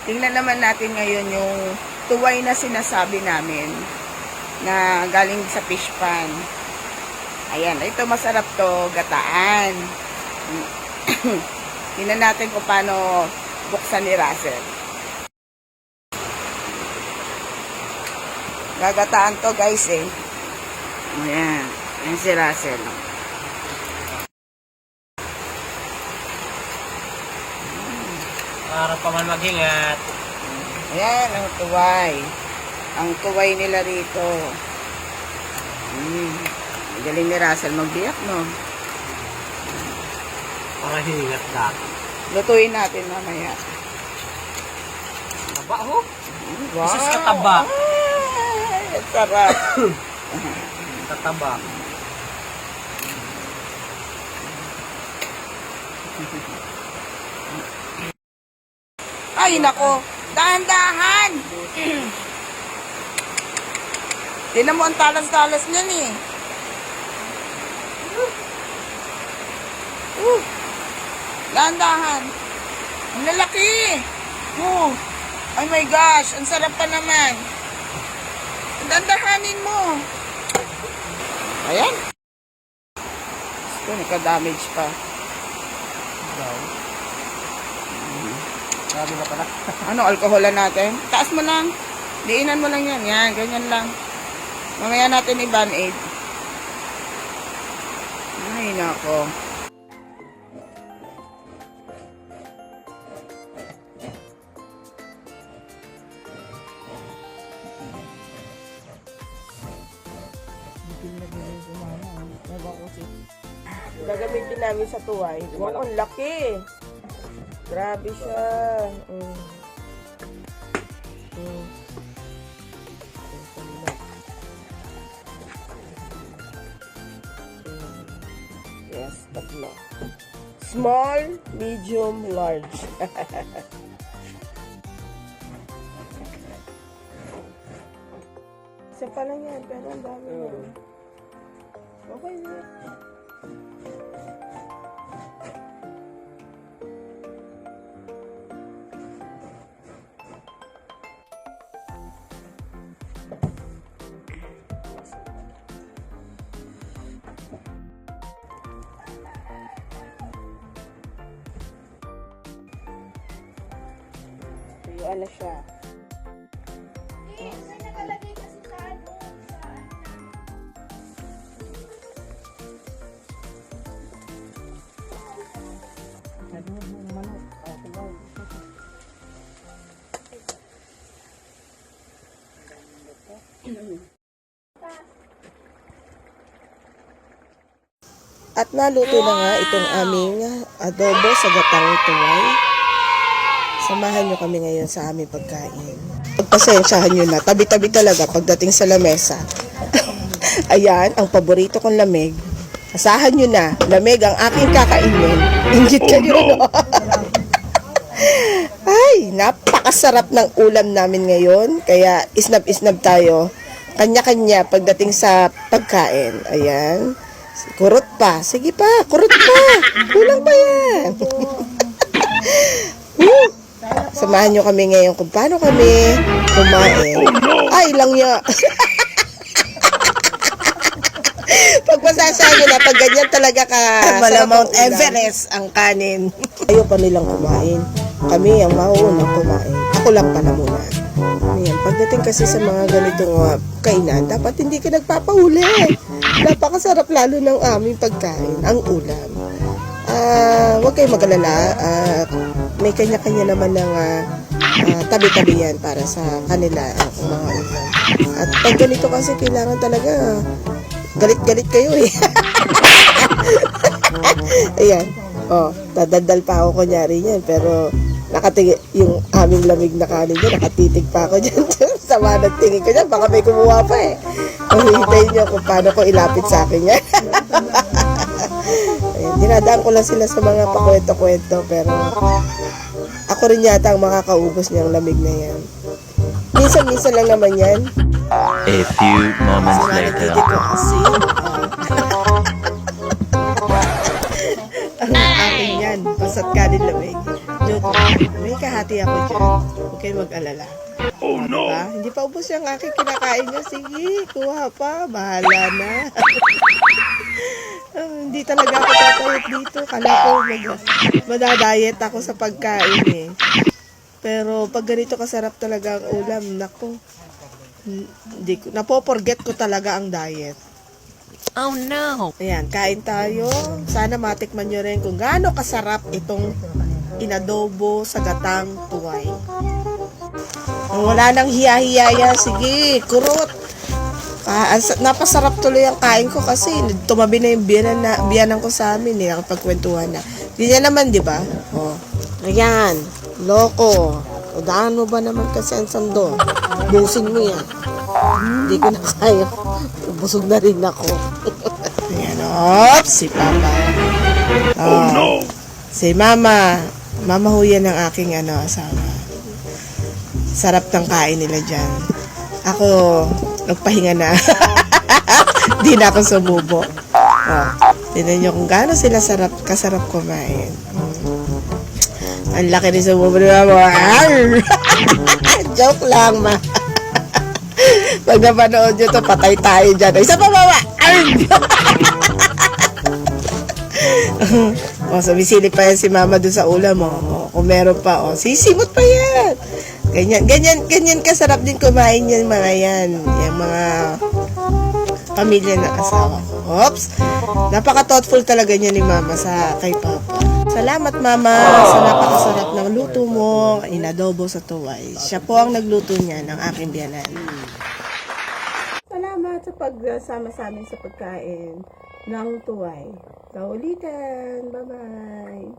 Tingnan naman natin ngayon yung tuway na sinasabi namin na galing sa fish pan. Ayan, ito masarap to, gataan. Tingnan natin kung paano buksan ni Russell. Gagataan to guys eh. Ayan, ayan si Russell. Para pa man mag-ingat. Ayan, ang tuway. Ang tuway nila rito. Galing ni Russell magbiyak, no? Para hingat dati. Lutuin natin mamaya. Taba ho? Wow! Isus kataba. Ay, sarap. Tataba. Ay, nako. Dahan-dahan. Tingnan mo ang talas-talas niyan eh. Dahan-dahan. Ang lalaki. Oh my gosh, ang sarap pa naman. Dahan-dahanin mo. Ayan. Ito, nagka-damage pa. Grabe na pala. Ano, alkoholan natin? Taas mo lang. Diinan mo lang yan. Yan, ganyan lang. Mamaya natin i-band-aid. Ay, nako. Gagamitin namin sa tuway. Wow, ang laki. Grabe siya. Yes, tatlo. Small, medium, large. Isa pa lang yan, pero ang dami yan. Okay na. Tuyuan na siya. At naluto na nga itong aming adobo sa gatang tuway. Samahan nyo kami ngayon sa aming pagkain. Pagpasensyahan nyo na, tabi-tabi talaga pagdating sa lamesa. Ayan, ang paborito kong lamig. Asahan nyo na, lamig ang aking kakainin. Inggit kayo, no? Ay, napakasarap ng ulam namin ngayon. Kaya isnab-isnab tayo. Kanya-kanya pagdating sa pagkain. Ayan. Kurot pa. Sige pa, kurot pa. Kulang pa yan. Samahan nyo kami ngayon kung paano kami kumain. Ay, lang niya. Pagpasasahan nyo na, pag ganyan talaga ka sa Mount Everest ang kanin. Ayaw pa nilang kumain. Kami ang mauunang kumain. Ako lang pala muna. Ayan, pagdating kasi sa mga ganitong kainan, dapat hindi ka nagpapahuli. Napakasarap lalo ng aming pagkain, ang ulam. Huwag kayong mag-alala. May kanya-kanya naman ng tabi-tabi yan para sa kanila mga ulam. At pag ganito kasi kailangan talaga galit-galit kayo eh. Ayan. Dadaldal pa ako kunyari yan. Pero yung aming lamig na kanin dyan, nakatitig pa ako dyan. Sama ng tingin ko dyan. Baka may kumuha pa eh. Hintayin nyo kung paano ko ilapit sa akin yan. Ayan, dinadaan ko lang sila sa mga pakwento-kwento. Pero ako rin yata ang makakaubos niyang lamig na yan. Minsan-minsan lang naman yan. A few moments later. Ang akin yan. Pasat kanin lamig. May kahati ako dyan. Huwag kayo mag-alala. Oh no! Diba? Hindi pa ubos yung aking kinakain niya. Sige, kuha pa. Bahala na. Hindi talaga ako tatayot dito. Kala ko madadayet ako sa pagkain eh. Pero pag ganito kasarap talaga ang ulam, nako. Napoforget ko talaga ang diet. Oh no! Ayan, kain tayo. Sana matikman nyo rin kung gaano kasarap itong inadobo sa gatang tuway. Wala nang hiya-hiya. Sige, kurot. Napasarap tuloy ang kain ko kasi tumabi na yung biyanan ko sa amin eh. Nakapagkwentuhan na. Ganyan naman, di ba? Oh. Ayan, loko. O daan mo ba naman kasi ang sando? Busin mo yan. Hindi ko na kaya. Busog na rin ako. Ayan, oops, si Papa. Oh no! Si Mama. Mama ho yan ang aking asawa. Sarap ng kain nila dyan. Ako, nagpahinga na. Di na ako sumubo. Oh, tinan nyo kung gaano sila kasarap kumain. Ang laki rin sumubo ni Mama. Joke lang, ma. Pag napanood nyo to, patay tayo dyan. Isa pa, Mama! O, sumisilip pa yan si Mama doon sa ulam mo. O, kung meron pa, sisimot pa yan. Ganyan kasarap din kumain yan, mga yan. Yung mga pamilya na asawa ko. Oops! Napaka-thoughtful talaga niya ni Mama kay Papa. Salamat, Mama, sa napakasarap ng luto mo, inadobo sa tuway. Siya po ang nagluto niya ng aking biyanan. Salamat sa pagsama sa amin sa pagkain ng tuway. Sa ulitin. Bye-bye.